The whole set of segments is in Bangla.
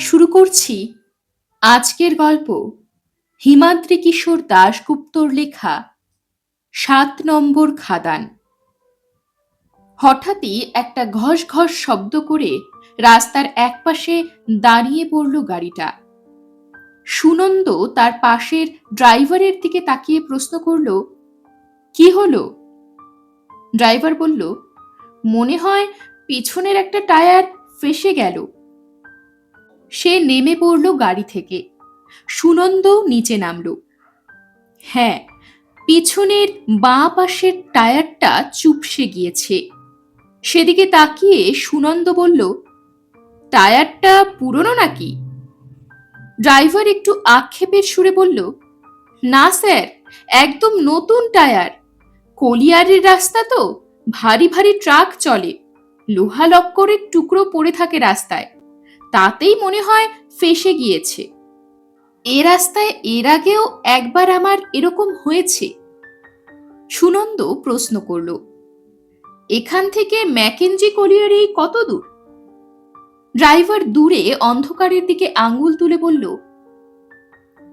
শুরু করছি আজকের গল্প হিমাদ্রি কিশোর দাশগুপ্তর লেখা ৭ নম্বর খাদান। হঠাৎই একটা ঘস ঘস শব্দ করে রাস্তার একপাশে দাঁড়িয়ে পড়ল গাড়িটা। সুনন্দ তার পাশের ড্রাইভারের দিকে তাকিয়ে প্রশ্ন করল, কি হলো? ড্রাইভার বলল, মনে হয় পিছনের একটা টায়ার ফেঁসে গেল। সে নেমে পড়ল গাড়ি থেকে। সুনন্দও নিচে নামল। হ্যাঁ, পিছনের বাঁ পাশের টায়ারটা চুপসে গিয়েছে। সেদিকে তাকিয়ে সুনন্দ বলল, টায়ারটা পুরনো নাকি? ড্রাইভার একটু আক্ষেপের সুরে বলল, না স্যার, একদম নতুন টায়ার। কলিয়ারের রাস্তা তো, ভারী ভারী ট্রাক চলে, লোহা লক্করের টুকরো পড়ে থাকে রাস্তায়, তাতেই মনে হয় ফেঁসে গিয়েছে। এ রাস্তায় এর আগেও একবার আমার এরকম হয়েছে। সুনন্দ প্রশ্ন করল, এখান থেকে ম্যাকেঞ্জি কলিয়ারি কত দূর? ড্রাইভার দূরে অন্ধকারের দিকে আঙ্গুল তুলে বলল,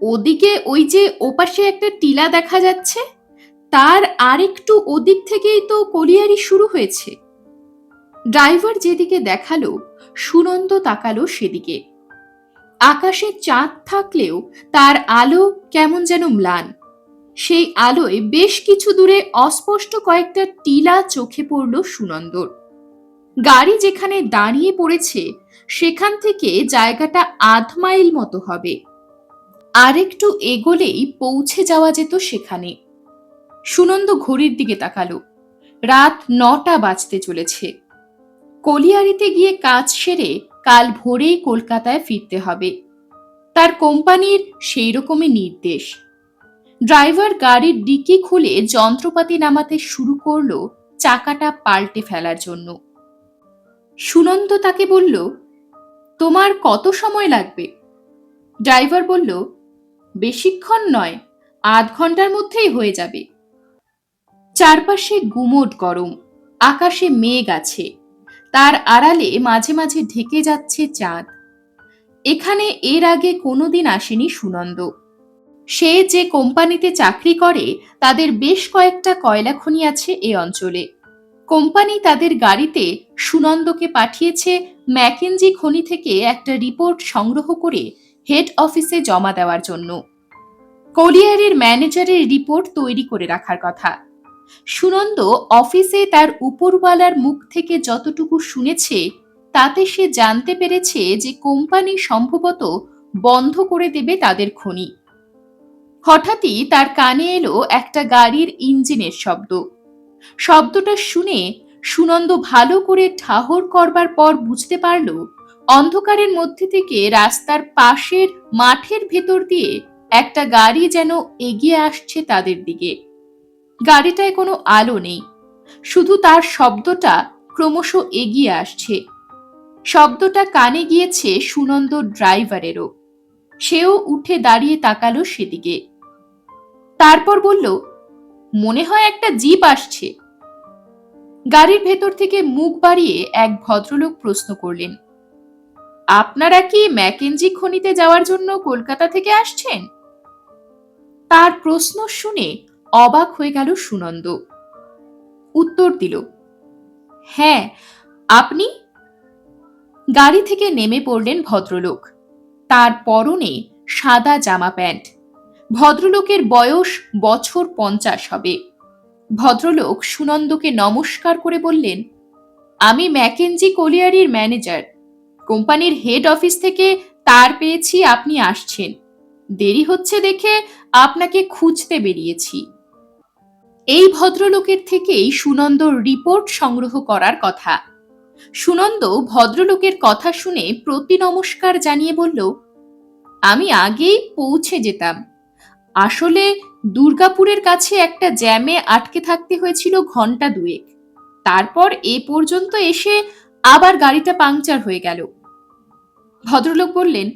ওদিকে ওই যে ওপাশে একটা টিলা দেখা যাচ্ছে, তার আরেকটু ওদিক থেকেই তো কলিয়ারি শুরু হয়েছে। ড্রাইভার যেদিকে দেখালো সুনন্দ তাকালো সেদিকে। আকাশে চাঁদ থাকলেও তার আলো কেমন যেন ম্লান। সেই আলোয় বেশ কিছু দূরে অস্পষ্ট কয়েকটা টিলা চোখে পড়ল সুনন্দর। গাড়ি যেখানে দাঁড়িয়ে পড়েছে সেখান থেকে জায়গাটা আধ মাইল মতো হবে। আরেকটু এগোলেই পৌঁছে যাওয়া যেত সেখানে। সুনন্দ ঘড়ির দিকে তাকালো। রাত ৯টা বাজতে চলেছে। কলিয়ারিতে গিয়ে কাজ সেরে কাল ভোরেই কলকাতায় ফিরতে হবে। তার কোম্পানির সেই রকমই নির্দেশ। ড্রাইভার গাড়ির ডিকি খুলে যন্ত্রপাতি নামাতে শুরু করলো চাকাটা পাল্টে ফেলার জন্য। সুনন্দ তাকে বলল, তোমার কত সময় লাগবে? ড্রাইভার বলল, বেশিক্ষণ নয়, আধ ঘন্টার মধ্যেই হয়ে যাবে। চারপাশে গুমোট গরম, আকাশে মেঘ আছে, তার আড়ালে মাঝে মাঝে ঢেকে যাচ্ছে চাঁদ। এখানে এর আগে কোনোদিন আসেনি সুনন্দ। সে যে কোম্পানিতে চাকরি করে তাদের বেশ কয়েকটা কয়লা খনি আছে এ অঞ্চলে। কোম্পানি তাদের গাড়িতে সুনন্দকে পাঠিয়েছে ম্যাকেঞ্জি খনি থেকে একটা রিপোর্ট সংগ্রহ করে হেড অফিসে জমা দেওয়ার জন্য। কলিয়ারের ম্যানেজারের রিপোর্ট তৈরি করে রাখার কথা। সুনন্দ অফিসে তার উপরওয়ালার মুখ থেকে যতটুকু শুনেছে তাতে সে জানতে পেরেছে যে কোম্পানি সম্ভবত বন্ধ করে দেবে তাদের খনি। হঠাৎই তার কানে এলো একটা গাড়ির ইঞ্জিনের শব্দ। শব্দটা শুনে সুনন্দ ভালো করে ঠাহর করবার পর বুঝতে পারল অন্ধকারের মধ্যে থেকে রাস্তার পাশের মাঠের ভেতর দিয়ে একটা গাড়ি যেন এগিয়ে আসছে তাদের দিকে। গাড়িটায় কোনো আলো নেই, শুধু তার শব্দটা ক্রমশ এগিয়ে আসছে। শব্দটা কানে গিয়েছে সুনন্দ ড্রাইভারেরও। সেও উঠে দাঁড়িয়ে তাকালো সেদিকে। তারপর বলল, মনে হয় একটা জিপ আসছে। গাড়ির ভেতর থেকে মুখ বাড়িয়ে এক ভদ্রলোক প্রশ্ন করলেন, আপনারা কি ম্যাকেঞ্জি খনিতে যাওয়ার জন্য কলকাতা থেকে আসছেন? তার প্রশ্ন শুনে অবাক হয়ে গেল সুনন্দ। উত্তর দিল, হ্যাঁ, আপনি? গাড়ি থেকে নেমে পড়লেন ভদ্রলোক। তার পরনে সাদা জামা প্যান্ট। ভদ্রলোকের বয়স বছর 50 হবে। ভদ্রলোক সুনন্দকে নমস্কার করে বললেন, আমি ম্যাকেঞ্জি কলিয়ারির ম্যানেজার। কোম্পানির হেড অফিস থেকে তার পেয়েছি আপনি আসছেন। দেরি হচ্ছে দেখে আপনাকে খুঁজতে বেরিয়েছি। এই ভদ্রলোকের থেকেই সুনন্দর রিপোর্ট সংগ্রহ করার কথা। সুনন্দ ভদ্রলোকের কথা শুনে প্রতি নমস্কার জানিয়ে বলল, আমি আগেই পৌঁছে যেতাম। আসলে দুর্গাপুরের কাছে একটা জ্যামে আটকে থাকতে হয়েছিল ঘন্টা দুয়েক। তারপর এ পর্যন্ত এসে আবার গাড়িটা পাংচার হয়ে গেল। ভদ্রলোক বললেন,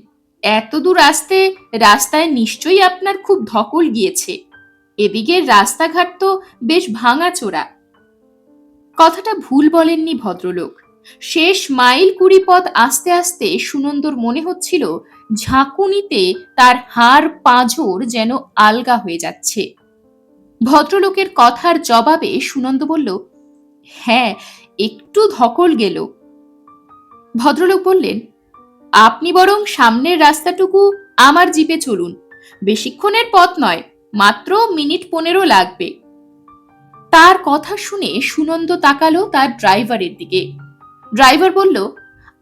এত দূর আসতে রাস্তায় নিশ্চয়ই আপনার খুব ধকল গিয়েছে। এদিকের রাস্তাঘাট তো বেশ ভাঙাচোরা। কথাটা ভুল বলেননি ভদ্রলোক। শেষ মাইল 20 পথ আস্তে আস্তে সুনন্দর মনে হচ্ছিল ঝাঁকুনিতে তার হাড় পাঁজর যেন আলগা হয়ে যাচ্ছে। ভদ্রলোকের কথার জবাবে সুনন্দ বলল, হ্যাঁ, একটু ধকল গেল। ভদ্রলোক বললেন, আপনি বরং সামনের রাস্তাটুকু আমার জিপে চলুন, বেশিক্ষণের পথ নয়, মাত্র মিনিট 15 লাগবে। তার কথা শুনে সুনন্দ তাকালো তার ড্রাইভারের দিকে। ড্রাইভার বলল,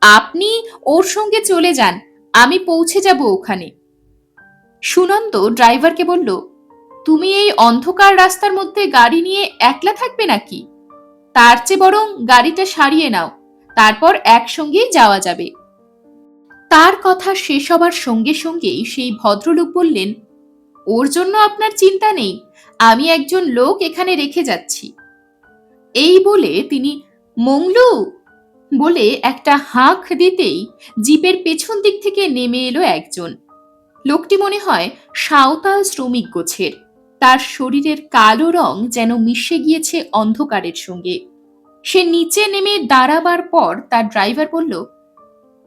আপনি ওর সঙ্গে চলে যান, আমি পৌঁছে যাব ওখানে। সুনন্দ ড্রাইভারকে বলল, তুমি এই অন্ধকার রাস্তার মধ্যে গাড়ি নিয়ে একলা থাকবে নাকি? তার চেয়ে বরং গাড়িটা সারিয়ে নাও, তারপর একসঙ্গেই যাওয়া যাবে। তার কথা শেষ হবার সঙ্গে সঙ্গেই সেই ভদ্রলোক বললেন, ওর জন্য আপনার চিন্তা নেই, আমি একজন লোক এখানে রেখে যাচ্ছি। এই বলে তিনি মংলু বলে একটা হাঁক দিতেই জিপের পেছন দিক থেকে নেমে এলো একজন। লোকটি মনে হয় সাঁওতাল শ্রমিক গোছের। তার শরীরের কালো রং যেন মিশে গিয়েছে অন্ধকারের সঙ্গে। সে নিচে নেমে দাঁড়াবার পর তার ড্রাইভার বলল,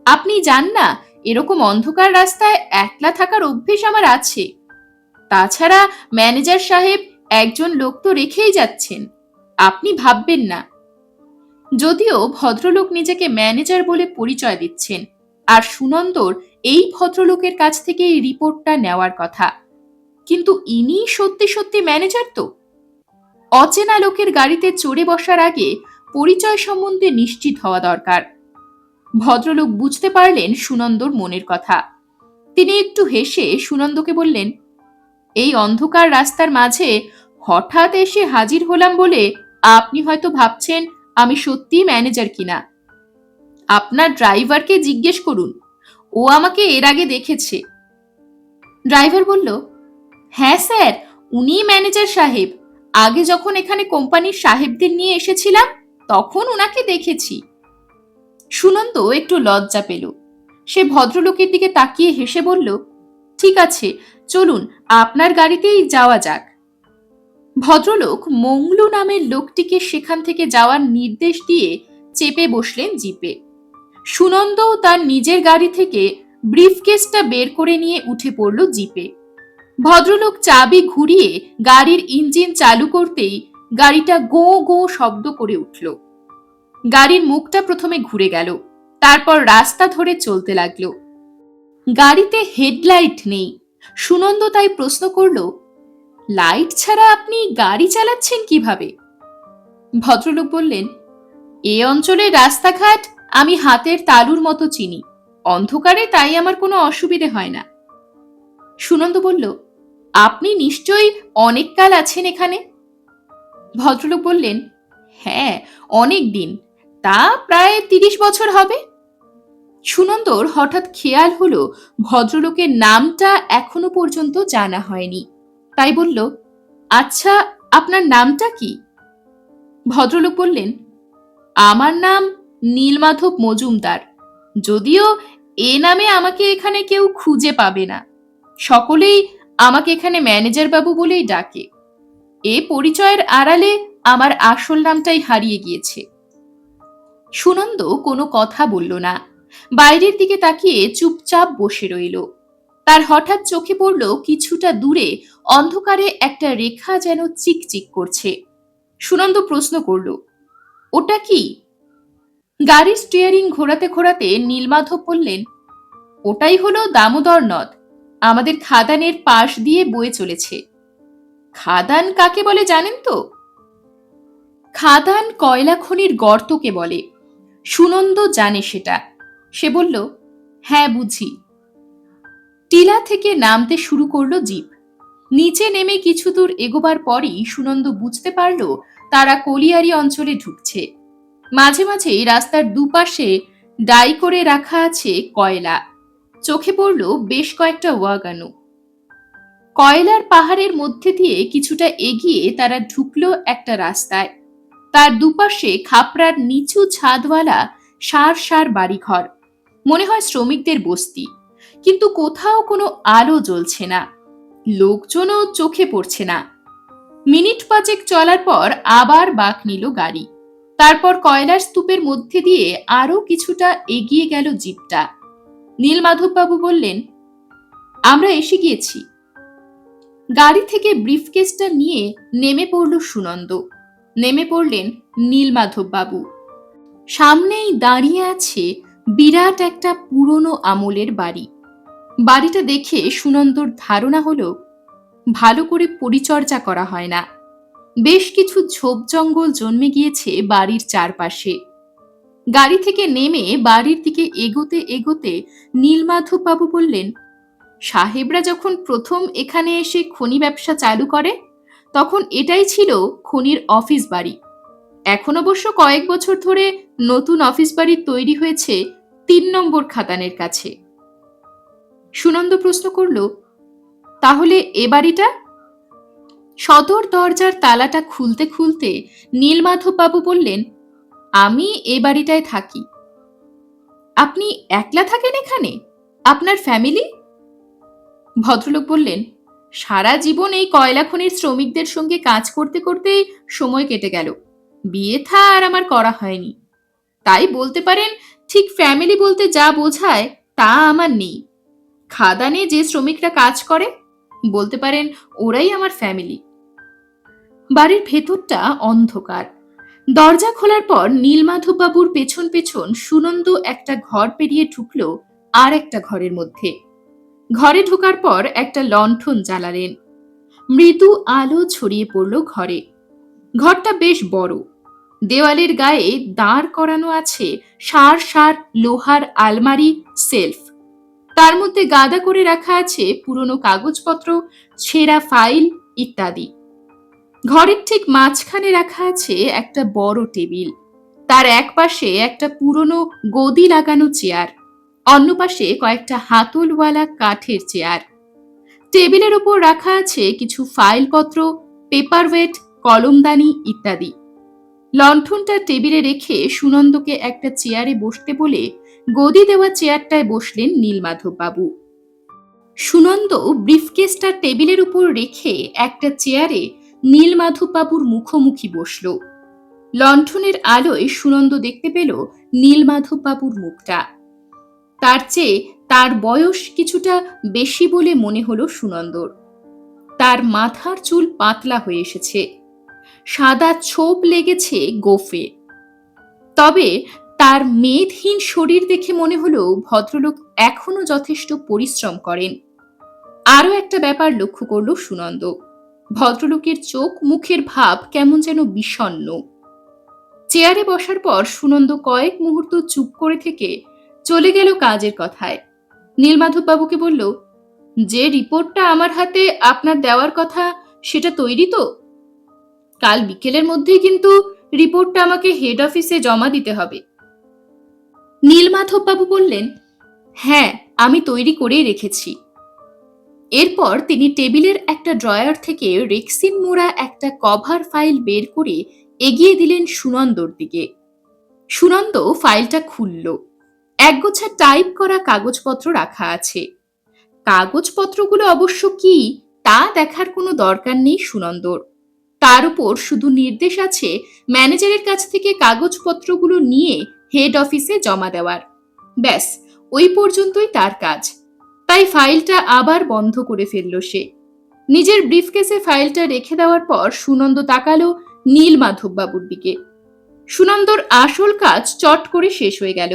আপনি যান না, এরকম অন্ধকার রাস্তায় একলা থাকার অভ্যেস আমার আছে। তাছাড়া ম্যানেজার সাহেব একজন লোক তো রেখেই যাচ্ছেন, আপনি ভাববেন না। যদিও ভদ্রলোক নিজেকে ম্যানেজার বলে পরিচয় দিচ্ছেন, আর সুনন্দর এই ভদ্রলোকের কাছ থেকে এই রিপোর্টটা নেওয়ার কথা, কিন্তু ইনি সত্যি সত্যি ম্যানেজার তো। অচেনা লোকের গাড়িতে চড়ে বসার আগে পরিচয় সম্বন্ধে নিশ্চিত হওয়া দরকার। ভদ্রলোক বুঝতে পারলেন সুনন্দর মনের কথা। তিনি একটু হেসে সুনন্দকে বললেন, এই অন্ধকার রাস্তার মাঝে হঠাৎ এসে হাজির হলাম বলে আপনি হয়তো ভাবছেন আমি সত্যি ম্যানেজার কিনা। আপনার ড্রাইভারকে জিজ্ঞেস করুন, ও আমাকে এর আগে দেখেছে। ড্রাইভার বলল, হ্যাঁ স্যার, উনি ম্যানেজার সাহেব। আগে যখন এখানে কোম্পানির সাহেবদের নিয়ে এসেছিলাম তখন ওনাকে দেখেছি। সুনন্দ একটু লজ্জা পেল। সে ভদ্রলোকের দিকে তাকিয়ে হেসে বলল, ঠিক আছে, চলুন আপনার গাড়িতেই যাওয়া যাক। ভদ্রলোক মংলু নামের লোকটিকে সেখান থেকে যাওয়ার নির্দেশ দিয়ে চেপে বসলেন জিপে। সুনন্দও তার নিজের গাড়ি থেকে ব্রিফকেসটা বের করে নিয়ে উঠে পড়ল জিপে। ভদ্রলোক চাবি ঘুরিয়ে গাড়ির ইঞ্জিন চালু করতেই গাড়িটা গো গো শব্দ করে উঠল। গাড়ির মুখটা প্রথমে ঘুরে গেল, তারপর রাস্তা ধরে চলতে লাগলো। গাড়িতে হেডলাইট নেই। সুনন্দ তাই প্রশ্ন করল, লাইট ছাড়া আপনি গাড়ি চালাচ্ছেন কিভাবে? ভদ্রলোক বললেন, এ অঞ্চলের রাস্তাঘাট আমি হাতের তালুর মতো চিনি, অন্ধকারে তাই আমার কোনো অসুবিধে হয় না। সুনন্দ বলল, আপনি নিশ্চয়ই অনেক কাল আছেন এখানে? ভদ্রলোক বললেন, হ্যাঁ, অনেক দিন, তা প্রায় 30 বছর হবে। সুনন্দর হঠাৎ খেয়াল হলো ভদ্রলোকের নামটা এখনো পর্যন্ত জানা হয়নি। তাই বলল, আচ্ছা, আপনার নামটা কি? ভদ্রলোক বললেন, আমার নাম নীলমাধব মজুমদার, যদিও এ নামে আমাকে এখানে কেউ খুঁজে পাবে না। সকলেই আমাকে এখানে ম্যানেজার বাবু বলেই ডাকে। এ পরিচয়ের আড়ালে আমার আসল নামটাই হারিয়ে গিয়েছে। সুনন্দ কোনো কথা বলল না, বাইরের দিকে তাকিয়ে চুপচাপ বসে রইল। তার হঠাৎ চোখে পড়ল কিছুটা দূরে অন্ধকারে একটা রেখা যেন চিকচিক করছে। সুনন্দ প্রশ্ন করল, ওটা কি? গাড়ির স্টিয়ারিং ঘোরাতে ঘোরাতে নীলমাধব বললেন, ওটাই হলো দামোদর নদ, আমাদের খাদানের পাশ দিয়ে বয়ে চলেছে। খাদান কাকে বলে জানেন তো? খাদান কয়লা খনির গর্তকে বলে। সুনন্দ জানে সেটা। সে বলল, হ্যাঁ বুঝি। টিলা থেকে নামতে শুরু করলো জিপ। নিচে নেমে কিছু দূর এগোবার পরই সুনন্দ বুঝতে পারল তারা কলিয়ারি অঞ্চলে ঢুকছে। মাঝে মাঝেই রাস্তার দুপাশে ডাই করে রাখা আছে কয়লা। চোখে পড়ল বেশ কয়েকটা ওয়াগানও। কয়লার পাহাড়ের মধ্যে দিয়ে কিছুটা এগিয়ে তারা ঢুকলো একটা রাস্তায়। তার দুপাশে খাপড়ার নিচু ছাদওয়ালা সার সার বাড়িঘর, মনে হয় শ্রমিকদের বস্তি, কিন্তু কোথাও কোনো আলো জ্বলছে না, লোকজনও চোখে পড়ছে না। মিনিট 5 চলার পর আবার বাঁক নিল গাড়ি। তারপর কয়লার স্তূপের মধ্যে দিয়ে আরো কিছুটা এগিয়ে গেল জিপটা। নীলমাধববাবু বললেন, আমরা এসে গিয়েছি। গাড়ি থেকে ব্রিফকেসটা নিয়ে নেমে পড়ল সুনন্দ। নেমে পড়লেন নীলমাধববাবু। সামনেই দাঁড়িয়ে আছে বিরাট একটা পুরনো আমলের বাড়ি। বাড়িটা দেখে সুনন্দর ধারণা হলো ভালো করে পরিচর্যা করা হয় না। বেশ কিছু ঝোপ জঙ্গল জন্মে গিয়েছে বাড়ির চারপাশে। গাড়ি থেকে নেমে বাড়ির দিকে এগোতে এগোতে নীলমাধববাবু বললেন, সাহেবরা যখন প্রথম এখানে এসে খনি ব্যবসা চালু করে তখন এটাই ছিল খনির অফিস বাড়ি। এখন অবশ্য কয়েক বছর ধরে নতুন অফিস বাড়ি তৈরি হয়েছে ৩ নম্বর খাদানের কাছে। সুনন্দ প্রশ্ন করল, তাহলে এ বাড়িটা? সদর দরজার তালাটা খুলতে খুলতে নীলমাধববাবু বললেন, আমি এ বাড়িটায় থাকি। আপনি একলা থাকেন এখানে? আপনার ফ্যামিলি? ভদ্রলোক বললেন, সারা জীবন এই কয়লা খনির শ্রমিকদের সঙ্গে কাজ করতে করতেই সময় কেটে গেল। বিয়ে থা আর আমার করা হয়নি। তাই বলতে পারেন ঠিক ফ্যামিলি বলতে যা বোঝায় তা আমার নেই। খাদানে যে শ্রমিকরা কাজ করে বলতে পারেন ওরাই আমার ফ্যামিলি। বাড়ির ভেতরটা অন্ধকার। দরজা খোলার পর নীলমাধববাবুর পেছন পেছন সুনন্দ একটা ঘর পেরিয়ে ঢুকল আর একটা ঘরের মধ্যে। ঘরে ঢোকার পর একটা লণ্ঠন জ্বালালেন। মৃদু আলো ছড়িয়ে পড়ল ঘরে। ঘরটা বেশ বড়। দেওয়ালের গায়ে দাঁড় করানো আছে সার সার লোহার আলমারি, সেলফ। তার মধ্যে গাদা করে রাখা আছে পুরনো কাগজপত্র, ছেঁড়া ফাইল ইত্যাদি। ঘরের ঠিক মাঝখানে রাখা আছে একটা বড় টেবিল। তার এক পাশে একটা পুরনো গদি লাগানো চেয়ার, অন্য পাশে কয়েকটা হাতলওয়ালা কাঠের চেয়ার। টেবিলের ওপর রাখা আছে কিছু ফাইলপত্র, পেপারওয়েট, কলমদানি ইত্যাদি। লণ্ঠনটা টেবিলে রেখে সুনন্দকে একটা চেয়ারে বসতে বলে গদি দেওয়া চেয়ারটায় বসলেন নীলমাধববাবু। সুনন্দ ব্রিফকেসটা টেবিলের উপর রেখে একটা চেয়ারে নীলমাধববাবুর মুখোমুখি বসল। লণ্ঠনের আলোয় সুনন্দ দেখতে পেল নীলমাধববাবুর মুখটা। তার চেয়ে তার বয়স কিছুটা বেশি বলে মনে হলো সুনন্দর। তার মাথার চুল পাতলা হয়ে এসেছে, সাদা ছোপ লেগেছে গোফে। তবে তার মেদহীন শরীর দেখে মনে হলো ভদ্রলোক এখনো যথেষ্ট পরিশ্রম করেন। আরো একটা ব্যাপার লক্ষ্য করল সুনন্দ, ভদ্রলোকের চোখ মুখের ভাব কেমন যেন বিষণ্ণ। চেয়ারে বসার পর সুনন্দ কয়েক মুহূর্ত চুপ করে থেকে চলে গেল কাজের কথায়। নীলমাধববাবুকে বলল, যে রিপোর্টটা আমার হাতে আপনার দেওয়ার কথা সেটা তৈরি তো? কাল বিকেলের মধ্যেই কিন্তু রিপোর্টটা আমাকে হেড অফিসে জমা দিতে হবে। নীলমাধববাবু বললেন, হ্যাঁ, আমি তৈরি করেই রেখেছি। এরপর তিনি টেবিলের একটা ড্রয়ার থেকে রেক্সিন মোড়া একটা কভার ফাইল বের করে এগিয়ে দিলেন সুনন্দর দিকে। সুনন্দ ফাইলটা খুলল। একগোছা টাইপ করা কাগজপত্র রাখা আছে। কাগজপত্রগুলো অবশ্য কি তা দেখার কোনো দরকার নেই সুনন্দর। তার উপর শুধু নির্দেশ আছে ম্যানেজারের কাছ থেকে কাগজপত্রগুলো নিয়ে হেড অফিসে জমা দেওয়ার। ব্যাস, ওই পর্যন্তই তার কাজ। তাই ফাইলটা আবার বন্ধ করে ফেলল সে। নিজের ব্রিফকেসে ফাইলটা রেখে দেওয়ার পর সুনন্দ তাকালো নীলমাধববাবুর দিকে। সুনন্দর আসল কাজ চট করে শেষ হয়ে গেল।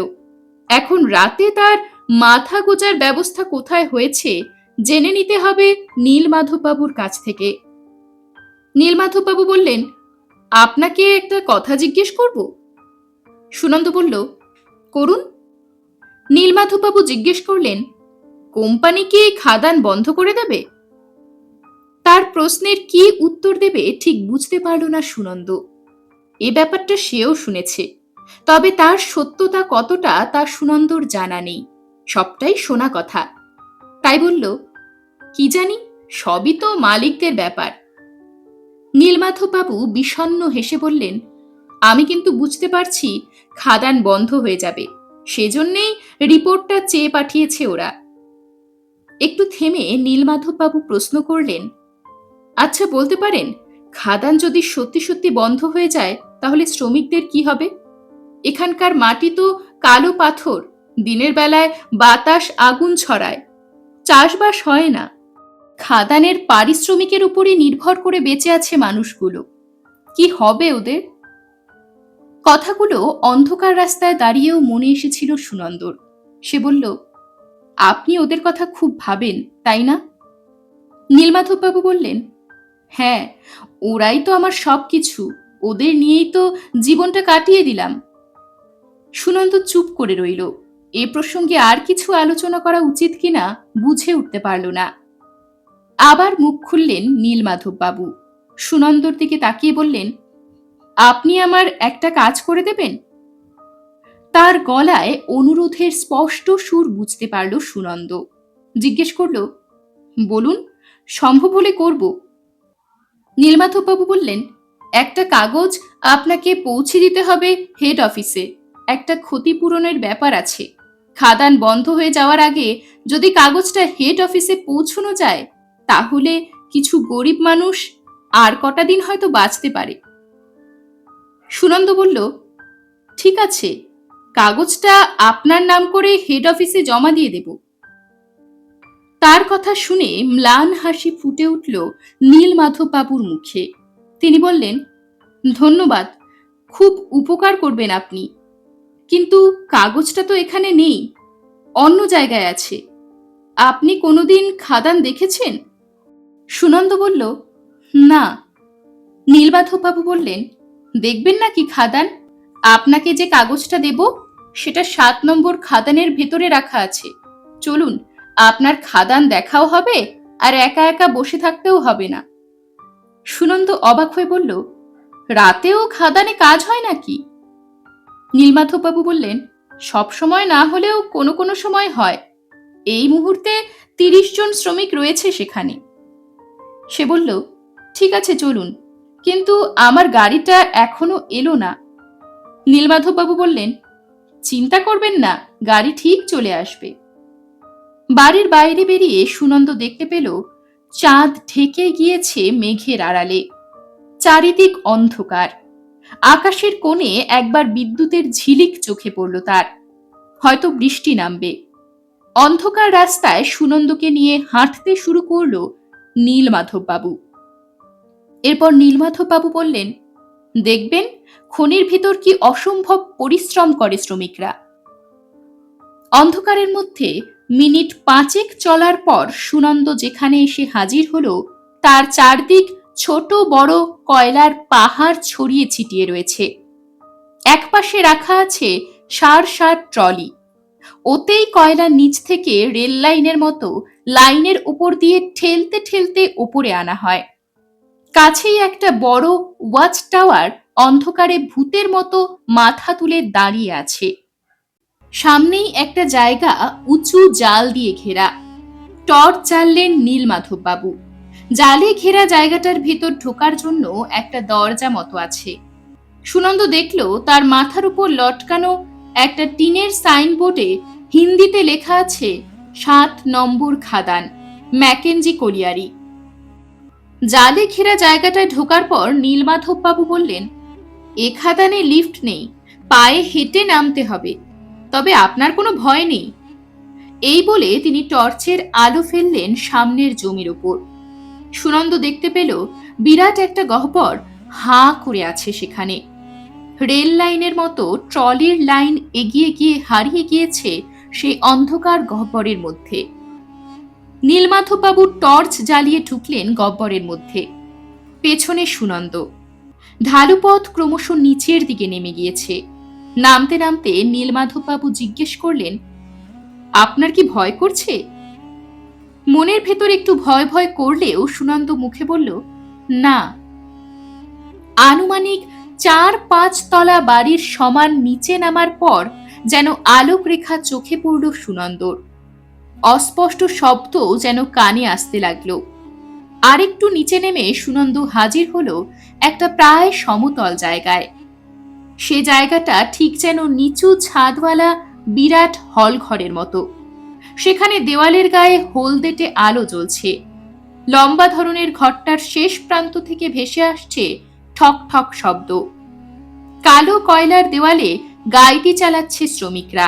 এখন রাতে তার মাথা গোজার ব্যবস্থা কোথায় হয়েছে জেনে নিতে হবে নীলমাধববাবুর কাছ থেকে। নীলমাধববাবু বললেন, আপনাকে একটা কথা জিজ্ঞেস করব? সুনন্দ বলল, করুন। নীলমাধববাবু জিজ্ঞেস করলেন, কোম্পানি কি খাদান বন্ধ করে দেবে? তার প্রশ্নের কি উত্তর দেবে ঠিক বুঝতে পারল না সুনন্দ। এ ব্যাপারটা সেও শুনেছে, তবে তার সত্যতা কতটা তা সুনন্দর জানা নেই। সবটাই শোনা কথা। তাই বলল, কি জানি, সবই তো মালিকদের ব্যাপার। নীলমাধববাবু বিষণ্ণ হেসে বললেন, আমি কিন্তু বুঝতে পারছি খাদান বন্ধ হয়ে যাবে, সেজন্যেই রিপোর্টটা চেয়ে পাঠিয়েছে ওরা। একটু থেমে নীলমাধববাবু প্রশ্ন করলেন, আচ্ছা বলতে পারেন খাদান যদি সত্যি সত্যি বন্ধ হয়ে যায় তাহলে শ্রমিকদের কি হবে? এখানকার মাটি তো কালো পাথর, দিনের বেলায় বাতাস আগুন ছড়ায়, চাষবাস হয় না। খাদানের পারিশ্রমিকের উপরে নির্ভর করে বেঁচে আছে মানুষগুলো। কি হবে ওদের? কথাগুলো অন্ধকার রাস্তায় দাঁড়িয়েও মনে এসেছিল সুনন্দর। সে বলল, আপনি ওদের কথা খুব ভাবেন, তাই না? নীলমাধববাবু বললেন, হ্যাঁ, ওরাই তো আমার সবকিছু, ওদের নিয়েই তো জীবনটা কাটিয়ে দিলাম। সুনন্দ চুপ করে রইল। এ প্রসঙ্গে আর কিছু আলোচনা করা উচিত কিনা বুঝে উঠতে পারল না। আবার মুখ খুললেন নীলমাধববাবু। সুনন্দর দিকে তাকিয়ে বললেন, আপনি আমার একটা কাজ করে দেবেন? তার গলায় অনুরোধের স্পষ্ট সুর বুঝতে পারল সুনন্দ। জিজ্ঞেস করল, বলুন, সম্ভব হলে করব। নীলমাধববাবু বললেন, একটা কাগজ আপনাকে পৌঁছে দিতে হবে হেড অফিসে। একটা ক্ষতিপূরণের ব্যাপার আছে। খাদান বন্ধ হয়ে যাওয়ার আগে যদি কাগজটা হেড অফিসে পৌঁছানো যায় তাহলে কিছু গরিব মানুষ আর কটা দিন হয়তো বাঁচতে পারে। সুনন্দ বলল, ঠিক আছে, কাগজটা আপনার নাম করে হেড অফিসে জমা দিয়ে দেব। তার কথা শুনে ম্লান হাসি ফুটে উঠল নীলমাধববাবুর মুখে। তিনি বললেন, ধন্যবাদ, খুব উপকার করবেন আপনি, কিন্তু কাগজটা তো এখানে নেই, অন্য জায়গায় আছে। আপনি কোনোদিন খাদান দেখেছেন? সুনন্দ বলল, না। নীলমাধববাবু বললেন, দেখবেন নাকি খাদান? আপনাকে যে কাগজটা দেব সেটা 7 নম্বর খাদানের ভেতরে রাখা আছে। চলুন, আপনার খাদান দেখাও হবে আর একা একা বসে থাকতেও হবে না। সুনন্দ অবাক হয়ে বলল, রাতেও খাদানে কাজ হয় নাকি? নীলমাধববাবু বললেন, সব সময় না হলেও কোনো কোনো সময় হয়। এই মুহূর্তে 30 জন শ্রমিক রয়েছে সেখানে। সে বলল, ঠিক আছে চলুন, কিন্তু আমার গাড়িটা এখনো এলো না। নীলমাধববাবু বললেন, চিন্তা করবেন না, গাড়ি ঠিক চলে আসবে। বাড়ির বাইরে বেরিয়ে সুনন্দ দেখতে পেল চাঁদ ঢেকে গিয়েছে মেঘের আড়ালে। চারিদিক অন্ধকার। আকাশের কোণে একবার বিদ্যুতের ঝিলিক চোখে পড়ল তার। হয়তো বৃষ্টি নামবে। অন্ধকার রাস্তায় সুনন্দকে নিয়ে হাঁটতে শুরু করল নীলমাধববাবু। এরপর নীলমাধববাবু বললেন, দেখবেন খনির ভিতর কি অসম্ভব পরিশ্রম করে শ্রমিকরা। অন্ধকারের মধ্যে মিনিট 5 চলার পর সুনন্দ যেখানে এসে হাজির হলো তার চারদিক ছোট বড় কয়লার পাহাড় ছড়িয়ে ছিটিয়ে রয়েছে। একপাশে রাখা আছে সার সার ট্রলি। ওতেই কয়লা নিচ থেকে রেল লাইনের মতো লাইনের উপর দিয়ে ঠেলতে ঠেলতে উপরে আনা হয়। কাছেই একটা বড় ওয়াচ টাওয়ার অন্ধকারে ভূতের মতো মাথা তুলে দাঁড়িয়ে আছে। সামনেই একটা জায়গা উঁচু জাল দিয়ে ঘেরা। টর্চ জ্বাললেন নীলমাধববাবু। জালে ঘেরা জায়গাটার ভেতর ঢোকার জন্য একটা দরজা মতো আছে। সুনন্দ দেখল তার মাথার উপর লটকানো একটা টিনের সাইনবোর্ডে হিন্দিতে লেখা আছে 7 নম্বর খাদান, ম্যাকেঞ্জি কলিয়ারি। জালে ঘেরা জায়গাটায় ঢোকার পর নীলমাধববাবু বললেন, এ খাদানে লিফট নেই, পায়ে হেঁটে নামতে হবে, তবে আপনার কোনো ভয় নেই। এই বলে তিনি টর্চের আলো ফেললেন সামনের জমির উপর। সুনন্দ দেখতে পেল বিরাট একটা গহ্বর হাঁ করে আছে সেখানে। রেল লাইনের মতো ট্রলির লাইন এগিয়ে গিয়ে হারিয়ে গিয়েছে সেই অন্ধকার গহ্বরের মধ্যে। নীলমাধববাবু টর্চ জ্বালিয়ে ঢুকলেন গহ্বরের মধ্যে। পেছনে সুনন্দ। ঢালুপথ ক্রমশ নিচের দিকে নেমে গিয়েছে। নামতে নামতে নীলমাধববাবু জিজ্ঞেস করলেন, আপনার কি ভয় করছে? মনের ভেতর একটু ভয় ভয় করলেও সুনন্দ মুখে বলল, না। আনুমানিক 4-5 তলা বাড়ির সমান নিচে নামার পর যেন আলোক রেখা চোখে পড়ল সুনন্দর। অস্পষ্ট শব্দ যেন কানে আসতে লাগলো। আরেকটু নিচে নেমে সুনন্দ হাজির হলো একটা প্রায় সমতল জায়গায়। সে জায়গাটা ঠিক যেন নিচু ছাদওয়ালা বিরাট হল ঘরের মতো। সেখানে দেওয়ালের গায়ে হলদেটে আলো জ্বলছে। লম্বা ধরনের ঘরটার শেষ প্রান্ত থেকে ভেসে আসছে ঠক ঠক শব্দ। কালো কয়লার দেওয়ালে গাইতি চালাচ্ছে শ্রমিকরা।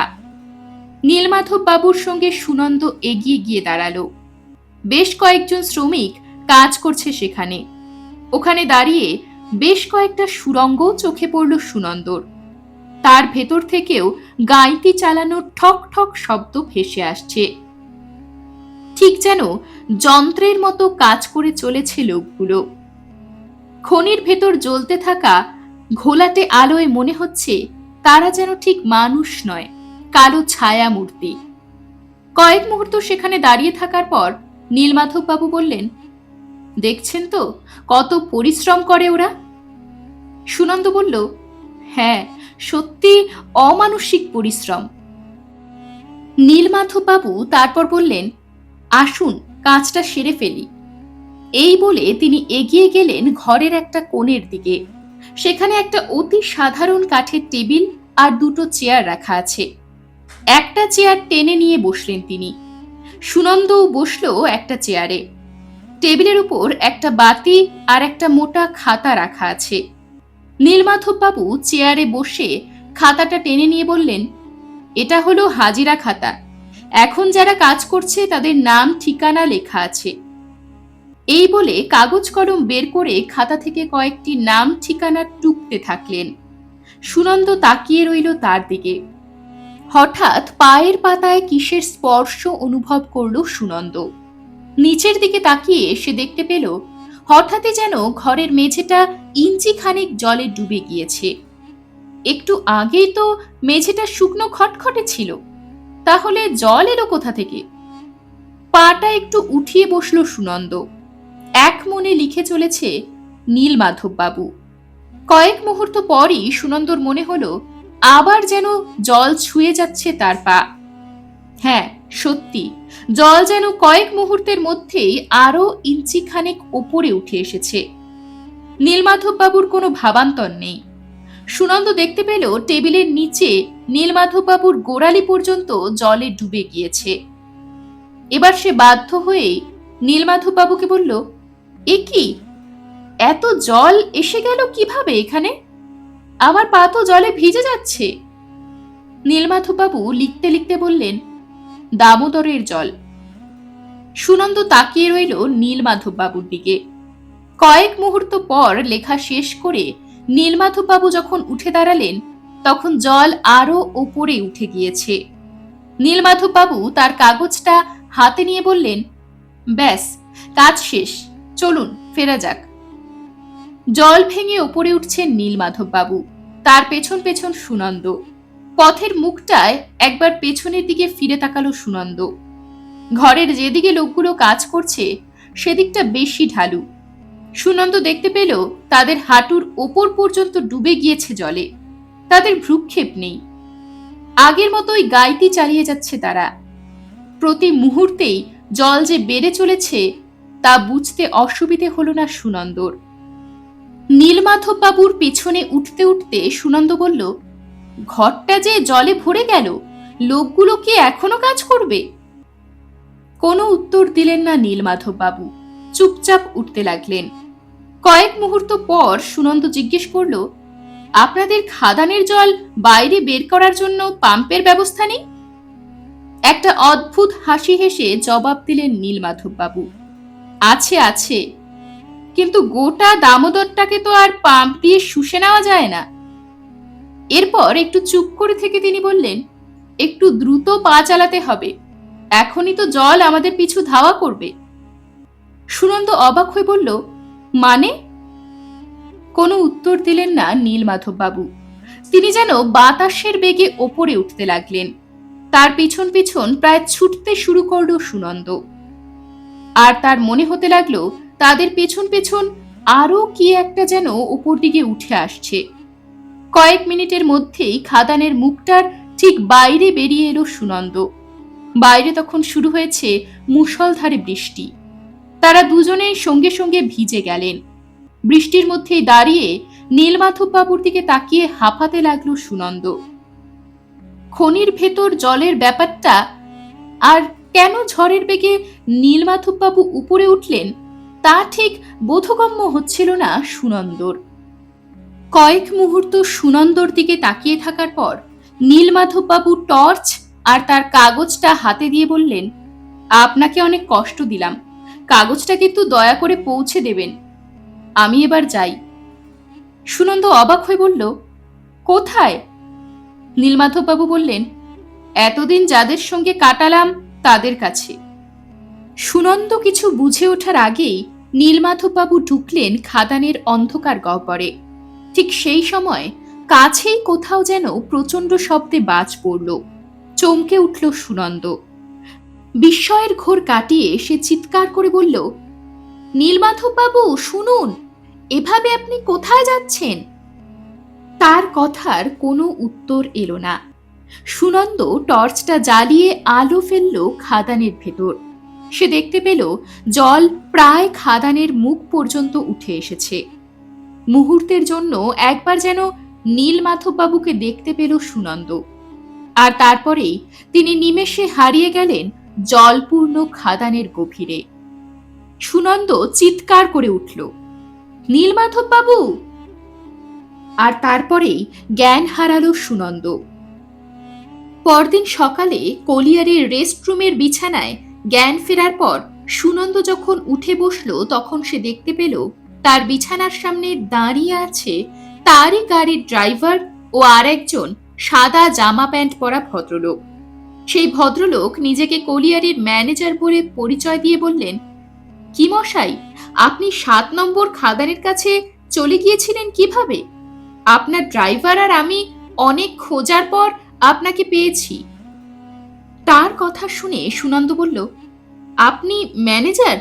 নীলমাধব বাবুর সঙ্গে সুনন্দ এগিয়ে গিয়ে দাঁড়ালো। বেশ কয়েকজন শ্রমিক কাজ করছে সেখানে। ওখানে দাঁড়িয়ে বেশ কয়েকটা সুড়ঙ্গ চোখে পড়ল সুনন্দর। তার ভেতর থেকেও গাইতি চালানোর ঠক ঠক শব্দ ভেসে আসছে। ঠিক যেন যন্ত্রের মতো কাজ করে চলেছে লোকগুলো। খনির ভেতর জ্বলতে থাকা ঘোলাটে আলোয় মনে হচ্ছে তারা যেন ঠিক মানুষ নয়, কালো ছায়া মূর্তি। কয়েক মুহূর্ত সেখানে দাঁড়িয়ে থাকার পর নীলমাধব বাবু বললেন, দেখছেন তো কত পরিশ্রম করে ওরা। সুনন্দ বলল, হ্যাঁ, সত্যি অমানসিক পরিশ্রম। নীলমাধব বাবু তারপর বললেন, আসুন কাজটা সেরে ফেলি। এই বলে তিনি এগিয়ে গেলেন ঘরের একটা কোণের দিকে। সেখানে একটা অতি সাধারণ কাঠের টেবিল আর দুটো চেয়ার রাখা আছে। একটা চেয়ার টেনে নিয়ে বসলেন তিনি। সুনন্দও বসলো একটা চেয়ারে। টেবিলের উপর একটা বাতি আর একটা মোটা খাতা রাখা আছে। নীলমাধব বাবু চেয়ারে বসে খাতাটা টেনে নিয়ে বললেন, এটা হলো হাজিরা খাতা। এখন যারা কাজ করছে তাদের নাম ঠিকানা লেখা আছে। এই বলে কাগজ কলম বের করে খাতা থেকে কয়েকটি নাম ঠিকানা টুকতে থাকলেন। সুনন্দ তাকিয়ে রইল তার দিকে। হঠাৎ পায়ের পাতায় কিসের স্পর্শ অনুভব করল সুনন্দ। নিচের দিকে তাকিয়ে সে দেখতে পেল হঠাৎই যেন ঘরের মেঝেটা ইঞ্চি খানিক জলে ডুবে গিয়েছে। একটু আগেই তো মেঝেটা শুকনো খটখটে ছিল, তাহলে জল এলো কোথা থেকে? পাটা একটু উঠিয়ে বসলো সুনন্দ। এক মনে লিখে চলেছে নীলমাধব বাবু। কয়েক মুহূর্ত পরই সুনন্দর মনে হলো আবার যেন জল ছুঁয়ে যাচ্ছে তার পা। হ্যাঁ, সত্যি জল যেন কয়েক মুহূর্তের মধ্যেই আরো ইঞ্চি খানেক ওপরে উঠে এসেছে। নীলমাধব বাবুর কোনো ভাবান্তর নেই। সুনন্দ দেখতে পেল টেবিলের নিচে নীলমাধব বাবুর গোড়ালি পর্যন্ত জলে ডুবে গিয়েছে। এবার সে বাধ্য হয়ে নীলমাধব বাবুকে বলল, এ কি, এত জল এসে গেল কিভাবে এখানে? আমার পা তো জলে ভিজে যাচ্ছে। নীলমাধব বাবু লিখতে লিখতে বললেন, দামোদরের জল। সুনন্দ তাকিয়ে রইল নীলমাধব বাবুর দিকে। কয়েক মুহূর্ত পর লেখা শেষ করে নীলমাধব বাবু যখন উঠে দাঁড়ালেন তখন জল আরো ওপরে উঠে গিয়েছে। নীলমাধব বাবু তার কাগজটা হাতে নিয়ে বললেন, ব্যাস, কাজ শেষ, চলুন ফেরা যাক। জল ভেঙে ওপরে উঠছেন নীলমাধব বাবু, তার পেছন পেছন সুনন্দ। পথের মুখটায় একবার পেছনের দিকে ফিরে তাকালো সুনন্দ। ঘরের যেদিকে লোকগুলো কাজ করছে সেদিকটা বেশি ঢালু। সুনন্দ দেখতে পেল তাদের হাঁটুর ওপর পর্যন্ত ডুবে গিয়েছে জলে। তাদের ভ্রুক্ষেপ নেই। আগের মতোই গাইতি চালিয়ে যাচ্ছে তারা। প্রতি মুহূর্তেই জল যে বেড়ে চলেছে তা বুঝতে অসুবিধে হলো না সুনন্দর। নীলমাধব বাবুর পিছনে উঠতে উঠতে সুনন্দ বলল, ঘরটা যে জলে ভরে গেল, লোকগুলো কি এখনো কাজ করবে? কোনো উত্তর দিলেন না নীলমাধব বাবু, চুপচাপ উঠতে লাগলেন। কয়েক মুহূর্ত পর সুনন্দ জিজ্ঞেস করল, আপনাদের খাদানের জল বাইরে বের করার জন্য পাম্পের ব্যবস্থা নেই? একটা অদ্ভুত হাসি হেসে জবাব দিলেন নীলমাধব বাবু, আছে আছে, কিন্তু গোটা দামোদরটাকে তো আর পাম্প দিয়ে শুষে নেওয়া যায় না। এরপর একটু চুপ করে থেকে তিনি বললেন, একটু দ্রুত পা চালাতে হবে, এখনই তো জল আমাদের পিছু ধাওয়া করবে। সুনন্দ অবাক হয়ে বলল, মানে? কোনো উত্তর দিলেন না নীলমাধব বাবু। তিনি যেন বাতাসের বেগে ওপরে উঠতে লাগলেন। তার পিছন পিছন প্রায় ছুটতে শুরু করল সুনন্দ। আর তার মনে হতে লাগলো তাদের পেছন পেছন আরো কি একটা যেন উপর দিকে উঠে আসছে। কয়েক মিনিটের মধ্যেই খাদানের মুখটার ঠিক বাইরে বেরিয়ে এলো সুনন্দ। বাইরে তখন শুরু হয়েছে মুষলধারে বৃষ্টি। তারা দুজনেই সঙ্গে সঙ্গে ভিজে গেলেন। বৃষ্টির মধ্যেই দাঁড়িয়ে নীলমাধব বাবুর দিকে তাকিয়ে হাঁপাতে লাগলো সুনন্দ। খনির ভেতর জলের ব্যাপারটা আর কেন ঝড়ের বেগে নীলমাধব বাবু উপরে উঠলেন তা ঠিক বোধগম্য হচ্ছিল না সুনন্দর। কয়েক মুহূর্ত সুনন্দর দিকে তাকিয়ে থাকার পর নীলমাধববাবু টর্চ আর তার কাগজটা হাতে দিয়ে বললেন, আপনাকে অনেক কষ্ট দিলাম, কাগজটা কিন্তু দয়া করে পৌঁছে দেবেন, আমি এবার যাই। সুনন্দ অবাক হয়ে বলল, কোথায়? নীলমাধববাবু বললেন, এতদিন যাদের সঙ্গে কাটালাম তাদের কাছে। সুনন্দ কিছু বুঝে ওঠার আগেই নীলমাধববাবু ঢুকলেন খাদানের অন্ধকার গহ্বরে। ঠিক সেই সময় কাছেই কোথাও যেন প্রচণ্ড শব্দে বাজ পড়ল। চমকে উঠল সুনন্দ। বিস্ময়ের ঘোর কাটিয়ে সে চিৎকার করে বলল, নীলমাধববাবু শুনুন, এভাবে আপনি কোথায় যাচ্ছেন? তার কথার কোনো উত্তর এলো না। সুনন্দ টর্চটা জ্বালিয়ে আলো ফেলল খাদানের ভেতর। সে দেখতে পেল জল প্রায় খাদানের মুখ পর্যন্ত উঠে এসেছে। মুহূর্তের জন্য একবার যেন নীলমাধববাবুকে দেখতে পেল সুনন্দ, আর তারপরেই তিনি নিমেষে হারিয়ে গেলেন জলপূর্ণ খাদানের গভীরে। সুনন্দ চিৎকার করে উঠল, নীলমাধববাবু! আর তারপরেই জ্ঞান হারালো সুনন্দ। পরদিন সকালে কলিয়ারের রেস্টরুমের বিছানায় জ্ঞান ফেরার পর সুনন্দ যখন উঠে বসল, তখন সে দেখতে পেল তার বিছানার সামনে দাঁড়িয়ে আছে তারই গাড়ির ড্রাইভার ও আরেকজন সাদা জামা প্যান্ট পরা ভদ্রলোক। সেই ভদ্রলোক নিজেকে কলিয়ারের ম্যানেজার বলে পরিচয় দিয়ে বললেন, কি মশাই, আপনি 7 নম্বর খাদানের কাছে চলে গিয়েছিলেন কিভাবে? আপনার ড্রাইভার আর আমি অনেক খোঁজার পর আপনাকে পেয়েছি। তার কথা শুনে সুনন্দ বলল, আপনি ম্যানেজার?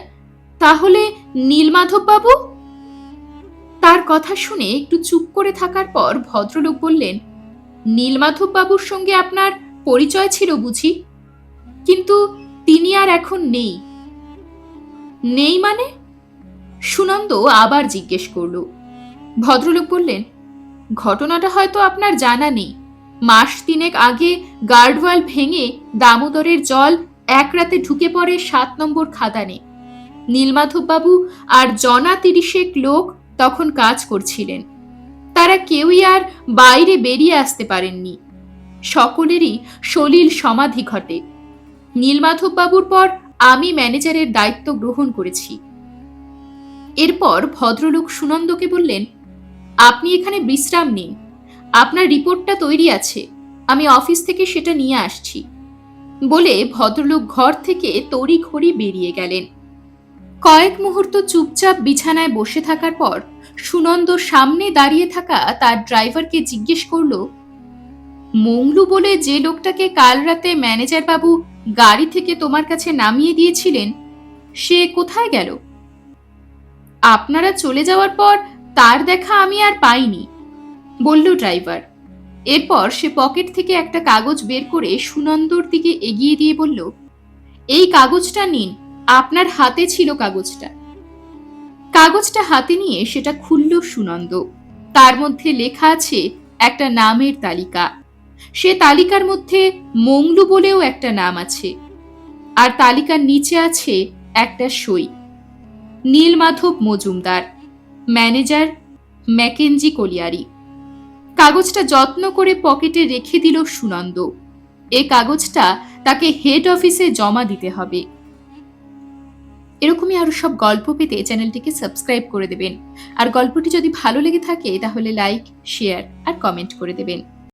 তাহলে নীলমাধববাবু? তার কথা শুনে একটু চুপ করে থাকার পর ভদ্রলোক বললেন, নীলমাধববাবুর সঙ্গে আপনার পরিচয় ছিল বুঝি, কিন্তু তিনি আর এখন নেই। নেই মানে? সুনন্দ আবার জিজ্ঞেস করল। ভদ্রলোক বললেন, ঘটনাটা হয়তো আপনার জানা নেই। মাস 3 আগে গার্ডওয়াল ভেঙে দামোদরের জল এক রাতে ঢুকে পড়ে 7 নম্বর খাদানে। নীলমাধববাবু আর জনা 30 লোক তখন কাজ করছিলেন। তারা কেউই আর বাইরে বেরিয়ে আসতে পারেননি। সকলেরই সলিল সমাধি ঘটে। নীলমাধববাবুর পর আমি ম্যানেজারের দায়িত্ব গ্রহণ করেছি। এরপর ভদ্রলোক সুনন্দকে বললেন, আপনি এখানে বিশ্রাম নিন, আপনার রিপোর্টটা তৈরি আছে, আমি অফিস থেকে সেটা নিয়ে আসছি। বলে ভদ্রলোক ঘর থেকে তড়িঘড়ি বেরিয়ে গেলেন। কয়েক মুহূর্ত চুপচাপ বিছানায় বসে থাকার পর সুনন্দ সামনে দাঁড়িয়ে থাকা তার ড্রাইভারকে জিজ্ঞেস করল, মংলু বলে যে লোকটাকে কাল রাতে ম্যানেজার বাবু গাড়ি থেকে তোমার কাছে নামিয়ে দিয়েছিলেন, সে কোথায় গেল? আপনারা চলে যাওয়ার পর তার দেখা আমি আর পাইনি, বলল ড্রাইভার। এরপর সে পকেট থেকে একটা কাগজ বের করে সুনন্দর দিকে এগিয়ে দিয়ে বলল, এই কাগজটা নিন, আপনার হাতে ছিল কাগজটা। কাগজটা হাতে নিয়ে সেটা খুলল সুনন্দ। তার মধ্যে লেখা আছে একটা নামের তালিকা। সে তালিকার মধ্যে মংলু বলেও একটা নাম আছে, আর তালিকার নিচে আছে একটা সই, Nilmadhab Majumdar, manager, Mackenzie colliery. কাগজটা যত্ন করে পকেটে রেখে দিল সুনন্দ। এ কাগজটা তাকে হেড অফিসে জমা দিতে হবে। এরকমই আরো সব গল্প পেতে চ্যানেলটিকে সাবস্ক্রাইব করে দেবেন। আর গল্পটি যদি ভালো লেগে থাকে তাহলে লাইক, শেয়ার আর কমেন্ট করে দেবেন।